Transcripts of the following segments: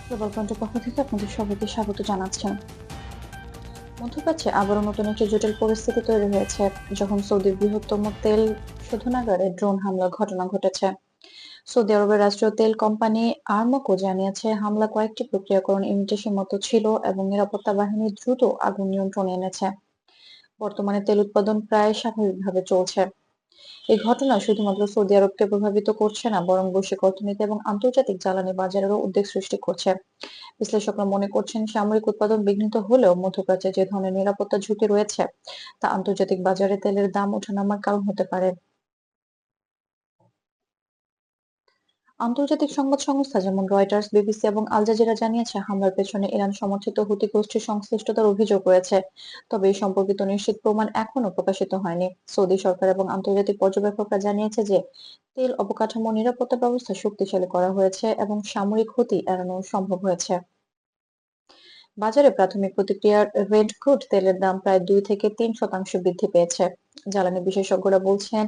Global পয়েন্টের পক্ষ থেকে আপনাদের সবাইকে স্বাগত জানাচ্ছি। মধ্যপ্রাচ্যে আবারও নতুন একটি জটিল পরিস্থিতি তৈরি হয়েছে যখন সৌদির বৃহত্তম তেল শোধনাগারে ড্রোন হামলার ঘটনা ঘটেছে। সৌদি আরবের রাষ্ট্রীয় তেল কোম্পানি আরমকো জানিয়েছে হামলা কয়েকটি প্রক্রিয়াকরণ ইউনিটে সীমিত ছিল এবং নিরাপত্তা বাহিনী দ্রুত আগুন নিয়ন্ত্রণে এনেছে। বর্তমানে তেল উৎপাদন প্রায় স্বাভাবিকভাবে চলছে। এই ঘটনা শুধুমাত্র সৌদি আরবকে প্রভাবিত করছে না, বরং বৈশ্বিক অর্থনীতি এবং আন্তর্জাতিক জ্বালানি বাজারেরও উদ্বেগ সৃষ্টি করছে। বিশ্লেষকরা মনে করছেন সামরিক উৎপাদন বিঘ্নিত হলেও মধ্যপ্রাচ্যে যে ধরনের নিরাপত্তা ঝুঁকি রয়েছে তা আন্তর্জাতিক বাজারে তেলের দাম ওঠানামার কারণ হতে পারে। আন্তর্জাতিক সংবাদ সংস্থা যেমন রয়টার্স, বিবিসি এবং আল জাজিরা জানিয়েছে হামলার পেছনে ইরান সমর্থিত হুতি গোষ্ঠীর সংশ্লিষ্টতার অভিযোগ রয়েছে। তবে এই সম্পর্কিত নিশ্চিত প্রমাণ এখনো প্রকাশিত হয়নি। সৌদি সরকার এবং আন্তর্জাতিক পর্যবেক্ষকরা জানিয়েছে যে তেল অবকাঠামো নিরাপত্তা ব্যবস্থা শক্তিশালী করা হয়েছে এবং সামরিক ক্ষতি এড়ানো সম্ভব হয়েছে। বাজারে প্রাথমিক প্রতিক্রিয়ার রেড ক্রুড তেলের দাম প্রায় 2 থেকে 3% বৃদ্ধি পেয়েছে। জ্বালানি বিশেষজ্ঞরা বলছেন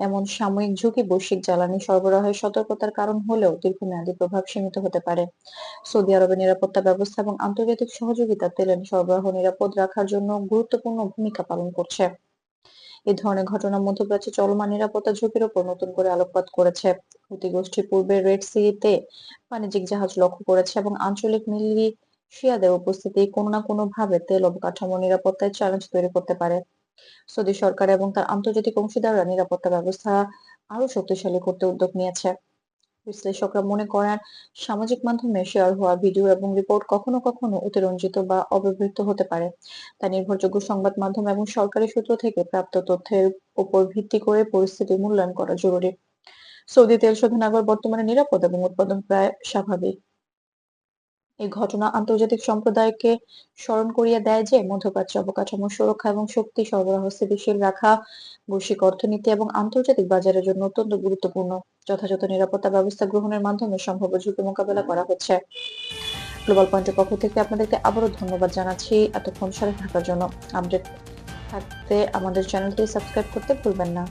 এমন সাময়িক ঝুঁকি বৈশ্বিক জ্বালানি সরবরাহের সতর্কতার কারণ হলেও দীর্ঘমেয়াদী প্রভাব সীমিত হতে পারে। সৌদি আরবের নিরাপত্তা ব্যবস্থা এবং আন্তর্জাতিক সহযোগিতা তেলের সরবরাহ নিরাপদ রাখার জন্য গুরুত্বপূর্ণ ভূমিকা পালন করছে। এই ধরনের ঘটনা মধ্যপ্রাচ্যে চলমান নিরাপত্তা ঝুঁকির উপর নতুন করে আলোকপাত করেছে। হুতি গোষ্ঠী পূর্বে রেড সিতে বাণিজ্যিক জাহাজ লক্ষ্য করেছে এবং আঞ্চলিক মিলিশিয়াদের উপস্থিতি কোনো না কোনো ভাবে তেল অবকাঠামো নিরাপত্তায় চ্যালেঞ্জ তৈরি করতে পারে। সৌদি সরকার এবং তার আন্তর্জাতিক অংশীদাররা নিরাপত্তা ব্যবস্থা আরো শক্তিশালী করতে উদ্যোগ নিয়েছে। বিশ্লেষকরা মনে করেন সামাজিক মাধ্যমে শেয়ার হওয়া ভিডিও এবং রিপোর্ট কখনো কখনো অতিরঞ্জিত বা অব্যবহৃত হতে পারে। তাই নির্ভরযোগ্য সংবাদ মাধ্যম এবং সরকারি সূত্র থেকে প্রাপ্ত তথ্যের উপর ভিত্তি করে পরিস্থিতি মূল্যায়ন করা জরুরি। সৌদি তেল শোধনাগার বর্তমানে নিরাপদ এবং উৎপাদন প্রায় স্বাভাবিক। এই ঘটনা আন্তর্জাতিক সম্প্রদায়কে স্মরণ করিয়ে দেয় যে মধ্যপ্রাচ্যে অবকাঠামো সুরক্ষা এবং শক্তি সরবরাহ স্থিতিশীল রাখা বৈশ্বিক অর্থনীতি এবং আন্তর্জাতিক বাজারের জন্য অত্যন্ত গুরুত্বপূর্ণ। যথাযথ নিরাপত্তা ব্যবস্থা গ্রহণের মাধ্যমে সম্ভাব্য ঝুঁকি মোকাবেলা করা হচ্ছে। গ্লোবাল পয়েন্টের পক্ষ থেকে আপনাদেরকে আবারও ধন্যবাদ জানাচ্ছি এতক্ষণ সাথে থাকার জন্য। আপডেট থাকতে আমাদের চ্যানেলটি সাবস্ক্রাইব করতে ভুলবেন না।